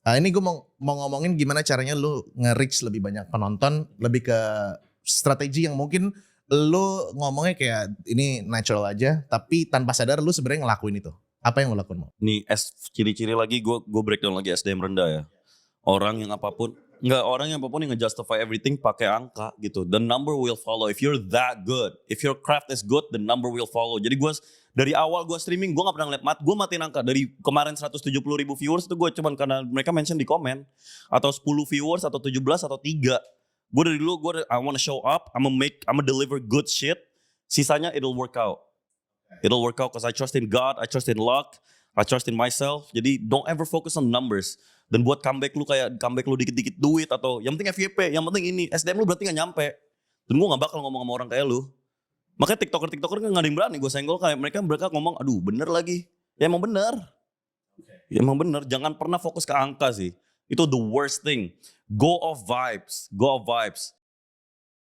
Ini gue mau ngomongin gimana caranya lu nge-reach lebih banyak penonton, lebih ke strategi yang mungkin lu ngomongnya kayak ini natural aja, tapi tanpa sadar lu sebenarnya ngelakuin itu. Apa yang lu lakuin, Mo? Nih ciri-ciri lagi gue breakdown lagi SDM rendah ya. Orang yang apapun yang nge-justify everything pakai angka gitu. The number will follow. If you're that good, if your craft is good, the number will follow. Jadi dari awal gue streaming, gue gak pernah ngeliat gue matiin angka. Dari kemarin 170.000 viewers itu gue cuman karena mereka mention di komen. Atau 10 viewers, atau 17, atau 3. Gue dari dulu, I wanna show up, I'ma deliver good shit. Sisanya it'll work out. It'll work out because I trust in God, I trust in luck, I trust in myself. Jadi don't ever focus on numbers. Dan buat comeback lu dikit-dikit duit atau yang penting FYP, yang penting ini SDM lu berarti gak nyampe. Dan gue gak bakal ngomong sama orang kayak lu. Makanya tiktoker kan gak ada yang berani gue senggol kayak mereka ngomong aduh bener lagi. Ya emang bener. Ya emang bener, jangan pernah fokus ke angka sih. Itu the worst thing. Go off vibes.